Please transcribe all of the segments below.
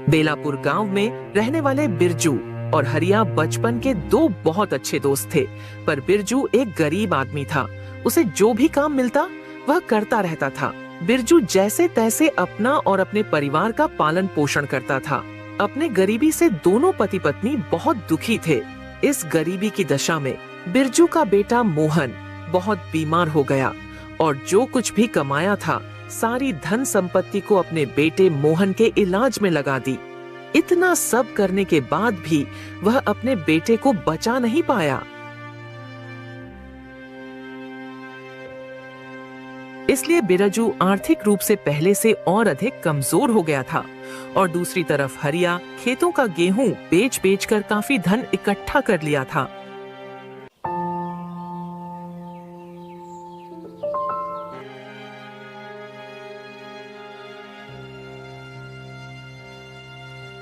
बेलापुर गांव में रहने वाले बिरजू और हरिया बचपन के दो बहुत अच्छे दोस्त थे। पर बिरजू एक गरीब आदमी था। उसे जो भी काम मिलता वह करता रहता था। बिरजू जैसे तैसे अपना और अपने परिवार का पालन पोषण करता था। अपने गरीबी से दोनों पति पत्नी बहुत दुखी थे। इस गरीबी की दशा में बिरजू का बेटा मोहन बहुत बीमार हो गया और जो कुछ भी कमाया था सारी धन संपत्ति को अपने बेटे मोहन के इलाज में लगा दी। इतना सब करने के बाद भी वह अपने बेटे को बचा नहीं पाया। इसलिए बिरजू आर्थिक रूप से पहले से और अधिक कमजोर हो गया था और दूसरी तरफ हरिया खेतों का गेहूं बेच कर काफी धन इकट्ठा कर लिया था।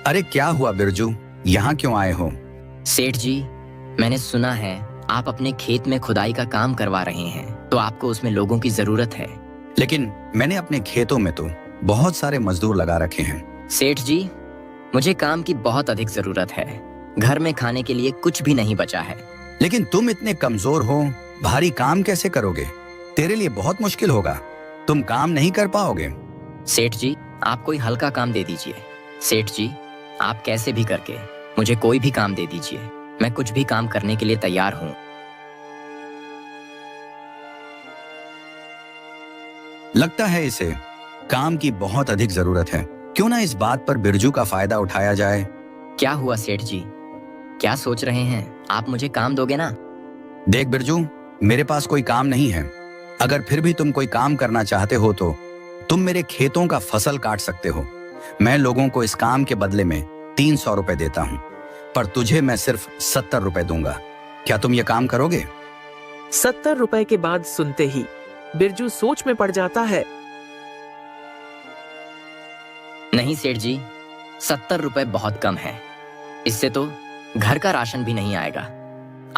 अरे क्या हुआ बिरजू, यहाँ क्यों आए हो? सेठ जी, मैंने सुना है आप अपने खेत में खुदाई का काम करवा रहे हैं, तो आपको उसमें लोगों की जरूरत है। लेकिन मैंने अपने खेतों में तो बहुत सारे मजदूर लगा रखे हैं। सेठ जी, मुझे काम की बहुत अधिक जरूरत है। घर में खाने के लिए कुछ भी नहीं बचा है। लेकिन तुम इतने कमजोर हो, भारी काम कैसे करोगे? तेरे लिए बहुत मुश्किल होगा, तुम काम नहीं कर पाओगे। सेठ जी, आप कोई हल्का काम दे दीजिए। सेठ जी, आप कैसे भी करके मुझे कोई भी काम दे दीजिए, मैं कुछ भी काम करने के लिए तैयार हूँ। लगता है इसे काम की बहुत अधिक जरूरत है। क्यों ना इस बात पर बिरजू का फायदा उठाया जाए। क्या हुआ सेठ जी, क्या सोच रहे हैं? आप मुझे काम दोगे ना? देख बिरजू, मेरे पास कोई काम नहीं है। अगर फिर भी तुम कोई काम करना चाहते हो तो तुम मेरे खेतों का फसल काट सकते हो। मैं लोगों को इस काम के बदले में 300 रुपए देता हूँ, पर तुझे मैं सिर्फ 70 रुपए दूंगा। क्या तुम ये काम करोगे? 70 रुपए के बाद सुनते ही बिरजू सोच में पड़ जाता है। नहीं सेठ जी, 70 रुपए बहुत कम है। इससे तो घर का राशन भी नहीं आएगा।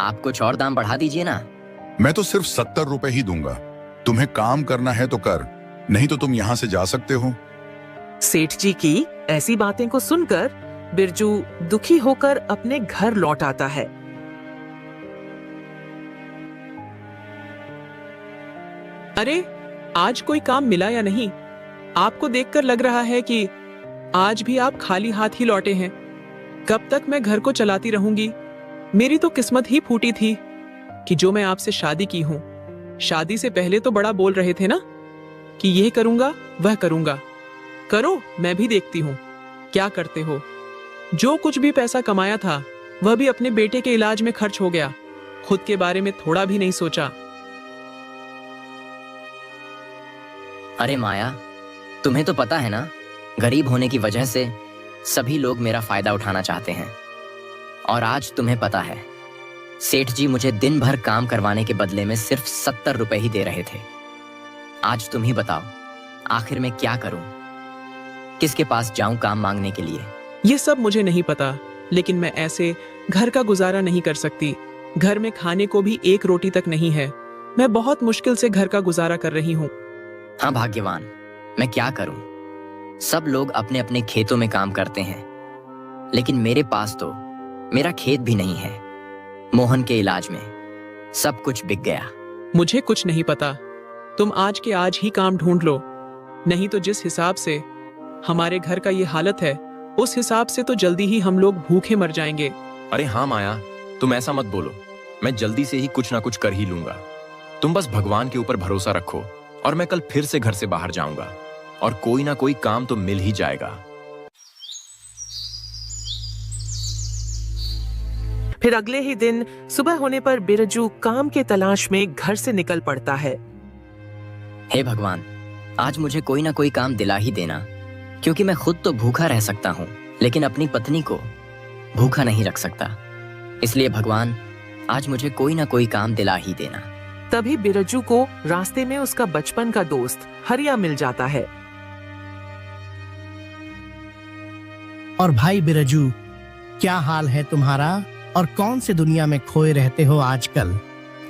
आप कुछ और दाम बढ़ा दीजिए ना। मैं तो सिर्फ 70 रुपए ही दूंगा। तुम्हें काम करना है तो कर, नहीं तो तुम यहाँ से जा सकते हो। सेठ जी की ऐसी बातें को सुनकर बिरजू दुखी होकर अपने घर लौट आता है। अरे, आज कोई काम मिला या नहीं? आपको देखकर लग रहा है कि आज भी आप खाली हाथ ही लौटे हैं। कब तक मैं घर को चलाती रहूंगी? मेरी तो किस्मत ही फूटी थी कि जो मैं आपसे शादी की हूं। शादी से पहले तो बड़ा बोल रहे थे ना कि यह करूंगा वह करूंगा। करो, मैं भी देखती हूँ क्या करते हो। जो कुछ भी पैसा कमाया था वह भी अपने बेटे के इलाज में खर्च हो गया। खुद के बारे में थोड़ा भी नहीं सोचा। अरे माया, तुम्हें तो पता है ना, गरीब होने की वजह से सभी लोग मेरा फायदा उठाना चाहते हैं। और आज तुम्हें पता है, सेठ जी मुझे दिन भर काम करवाने के बदले में सिर्फ 70 रुपए ही दे रहे थे। आज तुम ही बताओ, आखिर मैं क्या करूं? किसके पास जाऊं काम मांगने के लिए? ये सब मुझे नहीं पता, लेकिन मैं ऐसे घर का गुजारा नहीं कर सकती। घर में खाने को भी एक रोटी तक नहीं है। मैं बहुत मुश्किल से घर का गुजारा कर रही हूँ। हाँ भाग्यवान, मैं क्या करूं? सब लोग अपने अपने खेतों में काम करते हैं, लेकिन मेरे पास तो मेरा खेत भी नहीं है। मोहन के इलाज में सब कुछ बिक गया। मुझे कुछ नहीं पता। तुम आज के आज ही काम ढूंढ लो, नहीं तो जिस हिसाब से हमारे घर का ये हालत है उस हिसाब से तो जल्दी ही हम लोग भूखे मर जाएंगे। अरे हाँ माया, तुम ऐसा मत बोलो। मैं जल्दी से ही कुछ ना कुछ कर ही लूंगा। तुम बस भगवान के ऊपर भरोसा रखो और मैं कल फिर से घर से बाहर जाऊंगा और कोई ना कोई काम तो मिल ही जाएगा। फिर अगले ही दिन सुबह होने पर बिरजू काम के तलाश में घर से निकल पड़ता है। हे भगवान, आज मुझे कोई ना कोई काम दिला ही देना, क्योंकि मैं खुद तो भूखा रह सकता हूँ लेकिन अपनी पत्नी को भूखा नहीं रख सकता। इसलिए भगवान, आज मुझे कोई ना कोई काम दिला ही देना। तभी बिरजू को रास्ते में उसका बचपन का दोस्त हरिया मिल जाता है। और भाई बिरजू, क्या हाल है तुम्हारा और कौन सी दुनिया में खोए रहते हो आजकल?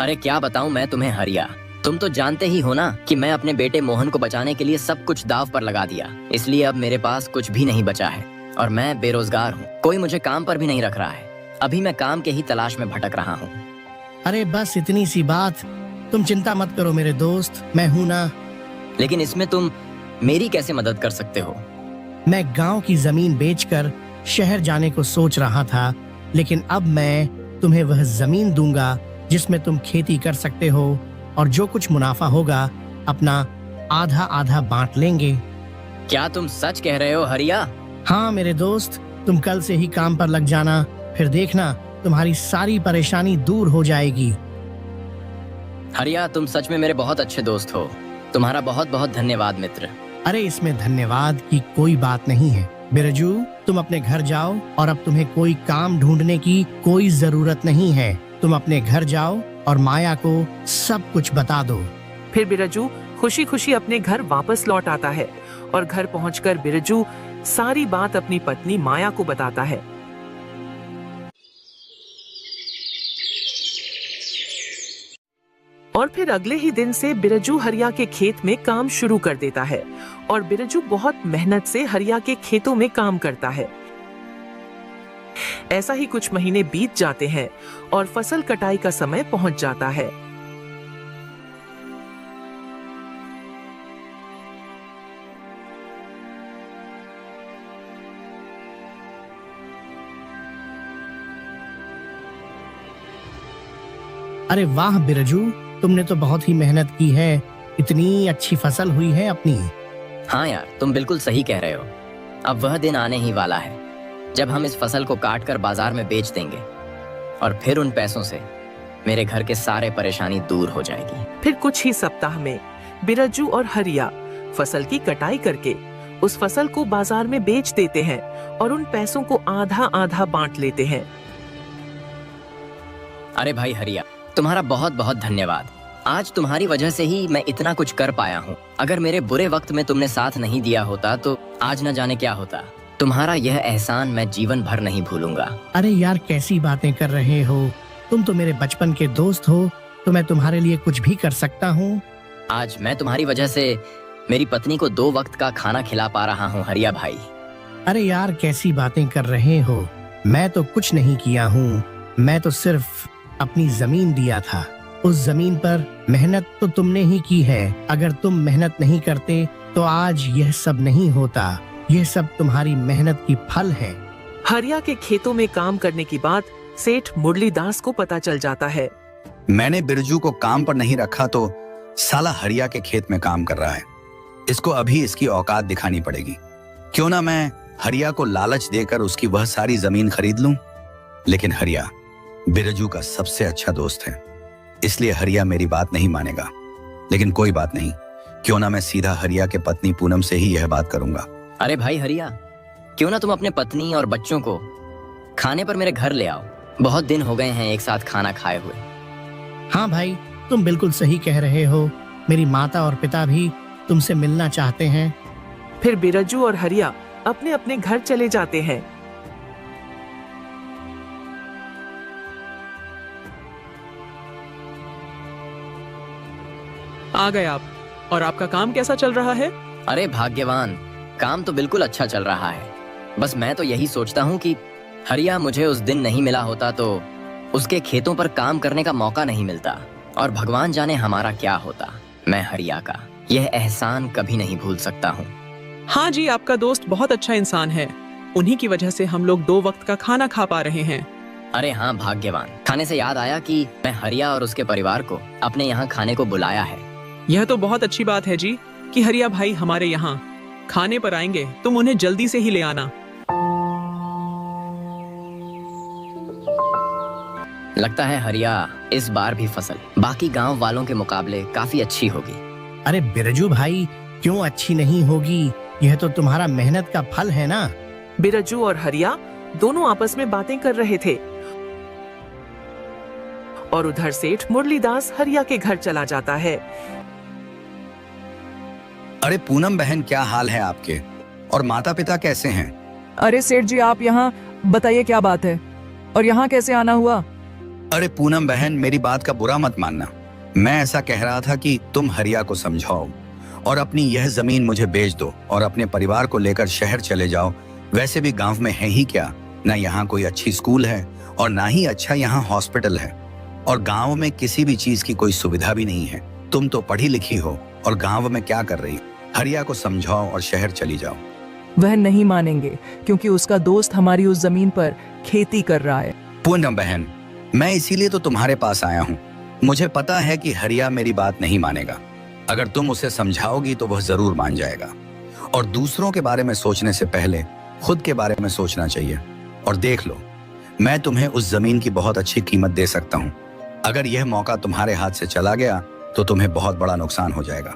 अरे क्या बताऊं मैं तुम्हें हरिया, तुम तो जानते ही हो ना कि मैं अपने बेटे मोहन को बचाने के लिए सब कुछ दाव पर लगा दिया। इसलिए अब मेरे पास कुछ भी नहीं बचा है और मैं बेरोजगार हूँ। कोई मुझे काम पर भी नहीं रख रहा है। अभी मैं काम के ही तलाश में भटक रहा हूँ। अरे बस इतनी सी बात, तुम चिंता मत करो मेरे दोस्त, मैं हूं ना। लेकिन इसमें तुम मेरी कैसे मदद कर सकते हो? मैं गांव की जमीन बेचकर शहर जाने को सोच रहा था, लेकिन अब मैं तुम्हें वह जमीन दूंगा जिसमें तुम खेती कर सकते हो, और जो कुछ मुनाफा होगा अपना आधा आधा बांट लेंगे। क्या तुम सच कह रहे हो हरिया? हाँ मेरे दोस्त, तुम कल से ही काम पर लग जाना, फिर देखना तुम्हारी सारी परेशानी दूर हो जाएगी। हरिया, तुम सच में मेरे बहुत अच्छे दोस्त हो। तुम्हारा बहुत बहुत धन्यवाद मित्र। अरे इसमें धन्यवाद की कोई बात नहीं है। बिरजू, तुम अपने घर जाओ और अब तुम्हें कोई काम ढूंढने की कोई जरूरत नहीं है। तुम अपने घर जाओ और माया को सब कुछ बता दो। फिर बिरजू खुशी खुशी अपने घर वापस लौट आता है और घर पहुंचकर बिरजू सारी बात अपनी पत्नी माया को बताता है। और फिर अगले ही दिन से बिरजू हरिया के खेत में काम शुरू कर देता है और बिरजू बहुत मेहनत से हरिया के खेतों में काम करता है। ऐसा ही कुछ महीने बीत जाते हैं और फसल कटाई का समय पहुंच जाता है। अरे वाह बिरजू, तुमने तो बहुत ही मेहनत की है, इतनी अच्छी फसल हुई है अपनी। हाँ यार, तुम बिल्कुल सही कह रहे हो। अब वह दिन आने ही वाला है जब हम इस फसल को काट कर बाजार में बेच देंगे और फिर उन पैसों से मेरे घर के सारे परेशानी दूर हो जाएगी। फिर कुछ ही सप्ताह में बिरजू और हरिया फसल की कटाई करके उस फसल को बाजार में बेच देते हैं और उन पैसों को आधा आधा बांट लेते हैं। अरे भाई हरिया, तुम्हारा बहुत बहुत धन्यवाद। आज तुम्हारी वजह से ही मैं इतना कुछ कर पाया हूँ। अगर मेरे बुरे वक्त में तुमने साथ नहीं दिया होता तो आज न जाने क्या होता। तुम्हारा यह एहसान मैं जीवन भर नहीं भूलूंगा। अरे यार कैसी बातें कर रहे हो, तुम तो मेरे बचपन के दोस्त हो, तो मैं तुम्हारे लिए कुछ भी कर सकता हूँ। आज मैं तुम्हारी वजह से मेरी पत्नी को 2 वक्त का खाना खिला पा रहा हूँ हरिया भाई। अरे यार कैसी बातें कर रहे हो, मैं तो कुछ नहीं किया हूँ, मैं तो सिर्फ अपनी जमीन दिया था। उस जमीन पर मेहनत तो तुमने ही की है। अगर तुम मेहनत नहीं करते तो आज यह सब नहीं होता। यह सब तुम्हारी मेहनत की फल है। हरिया के खेतों में काम करने की बात सेठ मुरलीदास को पता चल जाता है। मैंने बिरजू को काम पर नहीं रखा तो साला हरिया के खेत में काम कर रहा है। इसको अभी इसकी औकात दिखानी पड़ेगी। क्यों ना मैं हरिया को लालच देकर उसकी वह सारी जमीन खरीद लूं। लेकिन हरिया बिरजू का सबसे अच्छा दोस्त है, इसलिए हरिया मेरी बात नहीं मानेगा। लेकिन कोई बात नहीं, क्यों ना मैं सीधा हरिया के पत्नी पूनम से ही यह बात करूंगा। अरे भाई हरिया, क्यों ना तुम अपने पत्नी और बच्चों को खाने पर मेरे घर ले आओ। बहुत दिन हो गए हैं एक साथ खाना खाए हुए। हाँ भाई, तुम बिल्कुल सही कह रहे हो। मेरी माता और पिता भी तुमसे मिलना चाहते हैं। फिर बिरजू और हरिया अपने अपने घर चले जाते हैं। आ गए आप। और आपका काम कैसा चल रहा है? अरे भाग्यवान, काम तो बिल्कुल अच्छा चल रहा है। बस मैं तो यही सोचता हूँ कि हरिया मुझे उस दिन नहीं मिला होता तो उसके खेतों पर काम करने का मौका नहीं मिलता, और भगवान जाने हमारा क्या होता। मैं हरिया का यह एहसान कभी नहीं भूल सकता हूँ। हाँ जी, आपका दोस्त बहुत अच्छा इंसान है। उन्हीं की वजह से हम लोग 2 वक्त का खाना खा पा रहे हैं। अरे हाँ भाग्यवान, खाने से याद आया कि मैं हरिया और उसके परिवार को अपने यहाँ खाने को बुलाया है। यह तो बहुत अच्छी बात है जी कि हरिया भाई हमारे यहाँ खाने पर आएंगे। तुम उन्हें जल्दी से ही ले आना। लगता है हरिया इस बार भी फसल बाकी गांव वालों के मुकाबले काफी अच्छी होगी। अरे बिरजू भाई, क्यों अच्छी नहीं होगी? यह तो तुम्हारा मेहनत का फल है ना। बिरजू और हरिया दोनों आपस में बातें कर रहे थे और उधर सेठ मुरलीदास हरिया के घर चला जाता है। अरे पूनम बहन, क्या हाल है आपके? और माता पिता कैसे हैं? अरे सेठ जी, आप यहाँ बताइए क्या बात है और यहाँ कैसे आना हुआ? अरे पूनम बहन, मेरी बात का बुरा मत मानना। मैं ऐसा कह रहा था कि तुम हरिया को समझाओ और अपनी यह जमीन मुझे बेच दो और अपने परिवार को लेकर शहर चले जाओ, वैसे भी गांव में है ही क्या, ना यहाँ कोई अच्छी स्कूल है और ना ही अच्छा यहाँ हॉस्पिटल है, और गांव में किसी भी चीज की कोई सुविधा भी नहीं है। तुम तो पढ़ी लिखी हो और गांव में क्या कर रही हो? हरिया को समझाओ और शहर चली जाओ। वह नहीं मानेंगे क्योंकि उसका दोस्त हमारी उस जमीन पर खेती कर रहा है। पूनम बहन, मैं इसीलिए तो तुम्हारे पास आया हूँ। मुझे पता है कि हरिया मेरी बात नहीं मानेगा। अगर तुम उसे समझाओगी तो वह जरूर मान जाएगा। और दूसरों के बारे में सोचने से पहले खुद के बारे में सोचना चाहिए। और देख लो, मैं तुम्हें उस जमीन की बहुत अच्छी कीमत दे सकता हूँ। अगर यह मौका तुम्हारे हाथ से चला गया तो तुम्हें बहुत बड़ा नुकसान हो जाएगा।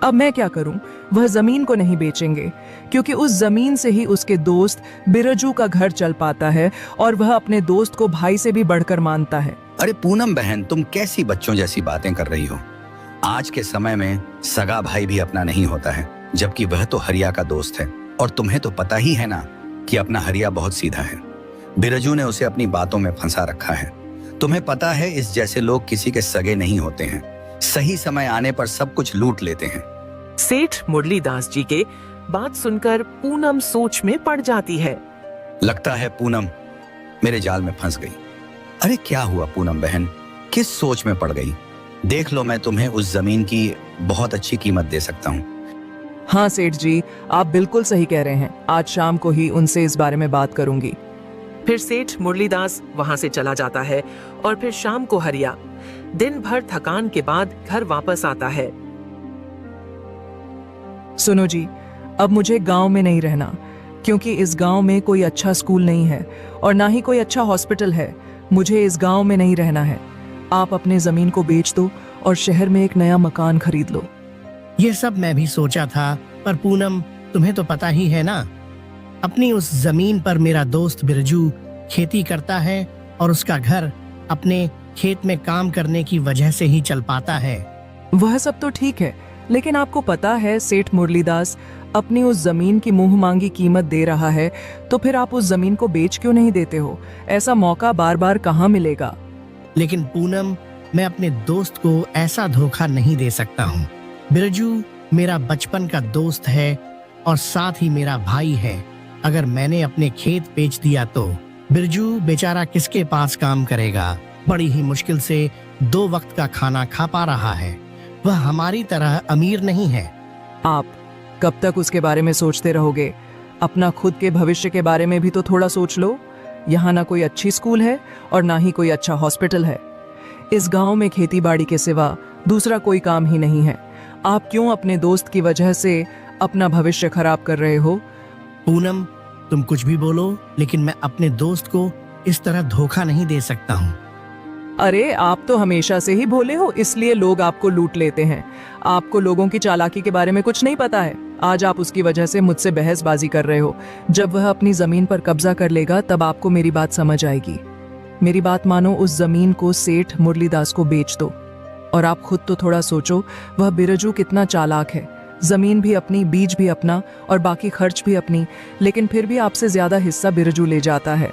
अब मैं क्या करूं? वह जमीन को नहीं बेचेंगे क्योंकि उस जमीन से ही उसके दोस्त बिरजू का घर चल पाता है और वह अपने दोस्त को भाई से भी बढ़कर मानता है। अरे पूनम बहन, तुम कैसी बच्चों जैसी बातें कर रही हो? आज के समय में सगा भाई भी अपना नहीं होता है, जबकि वह तो हरिया का दोस्त है। और तुम्हें तो पता ही है ना कि अपना हरिया बहुत सीधा है। बिरजू ने उसे अपनी बातों में फंसा रखा है। तुम्हें पता है, इस जैसे लोग किसी के सगे नहीं होते हैं। सही समय आने पर सब कुछ लूट लेते हैं। सेठ मुरलीदास जी के बात सुनकर पूनम सोच में पड़ जाती है। लगता है पूनम मेरे जाल में फंस गई। अरे क्या हुआ पूनम बहन, किस सोच में पड़ गई? देख लो, मैं तुम्हें उस जमीन की बहुत अच्छी कीमत दे सकता हूँ। हाँ सेठ जी, आप बिल्कुल सही कह रहे हैं। आज शाम को ही उनसे इस बारे में बात करूंगी। फिर सेठ मुरलीदास वहां से चला जाता है और फिर शाम को हरिया दिन भर थकान के बाद घर वापस आता है। सुनो जी, अब मुझे गांव में नहीं रहना क्योंकि इस गांव में कोई अच्छा स्कूल नहीं है और ना ही कोई अच्छा हॉस्पिटल है। मुझे इस गांव में नहीं रहना है। आप अपने जमीन को बेच दो और शहर में एक नया मकान खरीद लो। ये सब मैं भी सोचा था, पर पूनम तुम्हें तो पता ही है ना, अपनी उस जमीन पर मेरा दोस्त बिरजू खेती करता है और उसका घर अपने खेत में काम करने की वजह से ही चल पाता है। वह सब तो ठीक है, लेकिन आपको पता है सेठ मुरलीदास अपनी उस जमीन की मुंह मांगी कीमत दे रहा है, तो फिर आप उस जमीन को बेच क्यों नहीं देते हो? ऐसा मौका बार बार कहाँ मिलेगा? लेकिन पूनम, मैं अपने दोस्त को ऐसा धोखा नहीं दे सकता हूँ। बिरजू मेरा बचपन का दोस्त है और साथ ही मेरा भाई है। अगर मैंने अपने खेत बेच दिया तो बिरजू बेचारा किसके पास काम करेगा? बड़ी ही मुश्किल से 2 वक्त का खाना खा पा रहा है। वह हमारी तरह अमीर नहीं है। आप कब तक उसके बारे में सोचते रहोगे? अपना खुद के भविष्य के बारे में भी तो थोड़ा सोच लो। यहाँ ना कोई अच्छी स्कूल है और ना ही कोई अच्छा हॉस्पिटल है। इस गांव में खेती बाड़ी के सिवा दूसरा कोई काम ही नहीं है। आप क्यों अपने दोस्त की वजह से अपना भविष्य खराब कर रहे हो? पूनम, तुम कुछ भी बोलो, लेकिन मैं अपने दोस्त को इस तरह धोखा नहीं दे सकता हूँ। अरे आप तो हमेशा से ही भोले हो, इसलिए लोग आपको लूट लेते हैं। आपको लोगों की चालाकी के बारे में कुछ नहीं पता है। आज आप उसकी वजह से मुझसे बहसबाजी कर रहे हो। जब वह अपनी जमीन पर कब्जा कर लेगा तब आपको मेरी बात समझ आएगी। मेरी बात मानो, उस जमीन को सेठ मुरलीदास को बेच दो। और आप खुद तो थोड़ा सोचो, वह बिरजू कितना चालाक है। जमीन भी अपनी, बीज भी अपना और बाकी खर्च भी अपनी, लेकिन फिर भी आपसे ज्यादा हिस्सा बिरजू ले जाता है।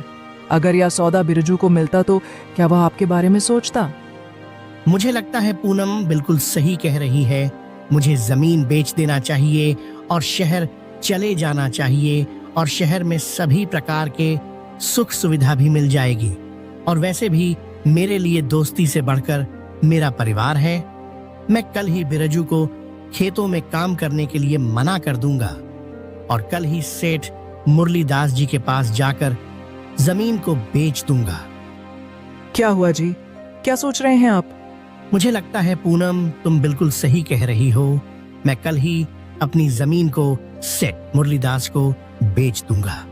अगर यह सौदा बिरजू को मिलता तो क्या वह आपके बारे में सोचता? मुझे लगता है पूनम बिल्कुल सही कह रही है। मुझे जमीन बेच देना चाहिए और शहर चले जाना चाहिए, और शहर में सभी प्रकार के सुख सुविधा भी मिल जाएगी। और वैसे भी मेरे लिए दोस्ती से बढ़कर मेरा परिवार है। मैं कल ही बिरजू को खेतों में काम करने के लिए मना कर दूंगा और कल ही सेठ मुरलीदास जी के पास जाकर जमीन को बेच दूंगा। क्या हुआ जी? क्या सोच रहे हैं आप? मुझे लगता है पूनम, तुम बिल्कुल सही कह रही हो। मैं कल ही अपनी जमीन को सेठ मुरलीदास को बेच दूंगा।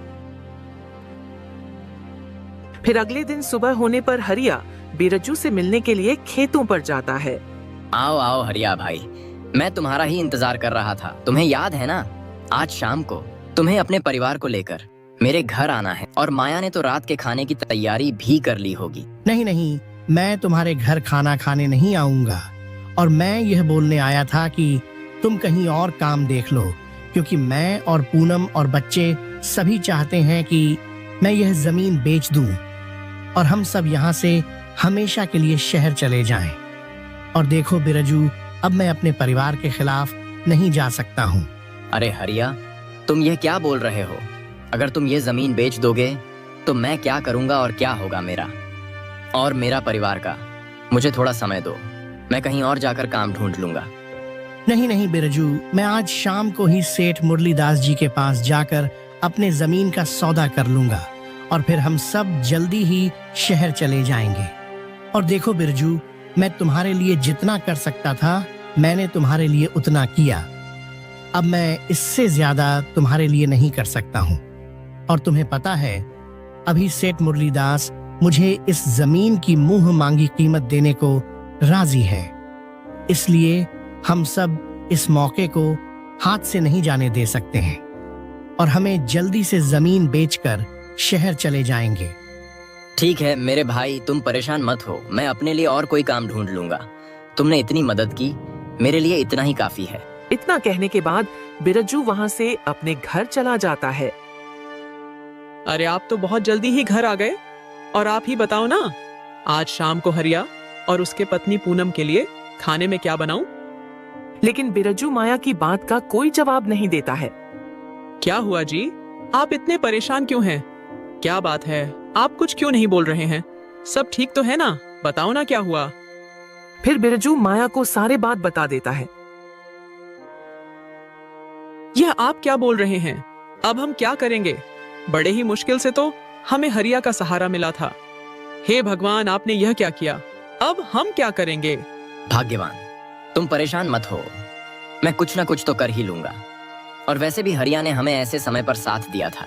फिर अगले दिन सुबह होने पर हरिया बिरजू से मिलने के लिए खेतों पर जाता है। आओ आओ हरिया भाई, मैं तुम्हारा ही इंतजार कर रहा था। तुम्हें याद है ना, आज शाम को तुम्हें अपने परिवार को लेकर मेरे घर आना है, और माया ने तो रात के खाने की तैयारी भी कर ली होगी। नहीं नहीं, मैं तुम्हारे घर खाना खाने नहीं आऊंगा। और मैं यह बोलने आया था कि तुम कहीं और काम देख लो, क्योंकि मैं और पूनम और बच्चे सभी चाहते हैं कि मैं यह जमीन बेच दूं और हम सब यहाँ से हमेशा के लिए शहर चले जाएं। और देखो बिरजू, अब मैं अपने परिवार के खिलाफ नहीं जा सकता हूँ। अरे हरिया, तुम यह क्या बोल रहे हो? अगर तुम ये जमीन बेच दोगे तो मैं क्या करूंगा और क्या होगा मेरा और मेरा परिवार का। मुझे थोड़ा समय दो, मैं कहीं और जाकर काम ढूंढ लूंगा। नहीं नहीं बिरजू, मैं आज शाम को ही सेठ मुरलीदास जी के पास जाकर अपने जमीन का सौदा कर लूंगा और फिर हम सब जल्दी ही शहर चले जाएंगे। और देखो बिरजू, मैं तुम्हारे लिए जितना कर सकता था मैंने तुम्हारे लिए उतना किया। अब मैं इससे ज्यादा तुम्हारे लिए नहीं कर सकता हूँ। और तुम्हें पता है, अभी सेठ मुरलीदास मुझे इस जमीन की मुंह मांगी कीमत देने को राजी है। इसलिए हम सब इस मौके को हाथ से नहीं जाने दे सकते हैं और हमें जल्दी से जमीन बेचकर शहर चले जाएंगे। ठीक है मेरे भाई, तुम परेशान मत हो, मैं अपने लिए और कोई काम ढूंढ लूंगा। तुमने इतनी मदद की, मेरे लिए इतना ही काफी है। इतना कहने के बाद बिरजू वहाँ से अपने घर चला जाता है। अरे आप तो बहुत जल्दी ही घर आ गए। और आप ही बताओ ना, आज शाम को हरिया और उसके पत्नी पूनम के लिए खाने में क्या बनाऊं? लेकिन बिरजू माया की बात का कोई जवाब नहीं देता है। क्या हुआ जी, आप इतने परेशान क्यों हैं? क्या बात है, आप कुछ क्यों नहीं बोल रहे हैं? सब ठीक तो है ना? बताओ ना क्या हुआ। फिर बिरजू माया को सारे बात बता देता है। यह आप क्या बोल रहे हैं? अब हम क्या करेंगे? बड़े ही मुश्किल से तो हमें हरिया का सहारा मिला था। हे भगवान, आपने यह क्या किया? अब हम क्या करेंगे? भाग्यवान, तुम परेशान मत हो, मैं कुछ ना कुछ तो कर ही लूंगा। और वैसे भी हरिया ने हमें ऐसे समय पर साथ दिया था,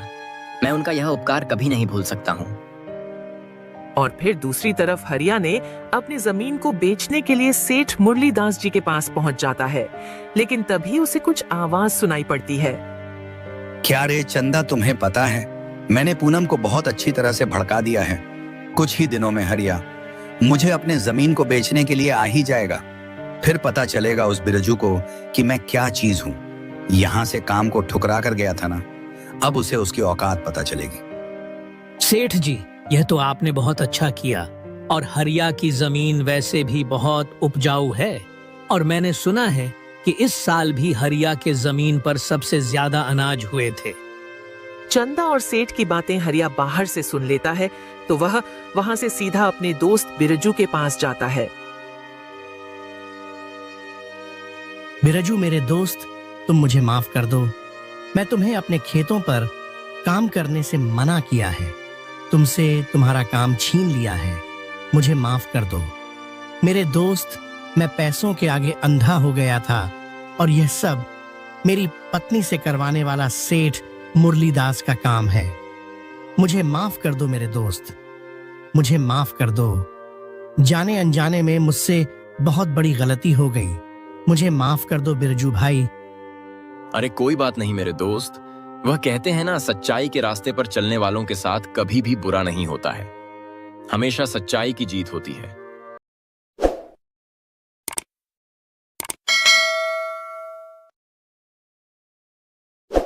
मैं उनका यह उपकार कभी नहीं भूल सकता हूँ। और फिर दूसरी तरफ हरिया ने अपनी जमीन को बेचने के लिए सेठ मुरलीदास जी के पास पहुंच जाता है। लेकिन तभी उसे कुछ आवाज सुनाई पड़ती है। क्या रे चंदा, तुम्हें पता है मैंने पूनम को बहुत अच्छी तरह से भड़का दिया है। कुछ ही दिनों में हरिया मुझे अपने जमीन को बेचने के लिए आ ही जाएगा। फिर पता चलेगा उस बिरजू को कि मैं क्या चीज हूँ। यहाँ से काम को ठुकरा कर गया था ना, अब उसे उसकी औकात पता चलेगी। सेठ जी, यह तो आपने बहुत अच्छा किया। और हरिया की जमीन वैसे भी बहुत उपजाऊ है और मैंने सुना है कि इस साल भी हरिया के जमीन पर सबसे ज्यादा अनाज हुए थे। चंदा और सेठ की बातें हरिया बाहर से सुन लेता है तो वह वहां से सीधा अपने दोस्त बिरजू के पास जाता है। बिरजू मेरे दोस्त, तुम मुझे माफ कर दो। मैं तुम्हें अपने खेतों पर काम करने से मना किया है, तुमसे तुम्हारा काम छीन लिया है, मुझे माफ कर दो। मेरे दोस्त, मैं पैसों के आगे अंधा हो गया था और यह सब मेरी पत्नी से करवाने वाला सेठ मुरलीदास का काम है। मुझे माफ कर दो मेरे दोस्त, मुझे माफ कर दो। जाने अनजाने में मुझसे बहुत बड़ी गलती हो गई, मुझे माफ कर दो बिरजू भाई। अरे कोई बात नहीं मेरे दोस्त, वह कहते हैं ना, सच्चाई के रास्ते पर चलने वालों के साथ कभी भी बुरा नहीं होता है, हमेशा सच्चाई की जीत होती है।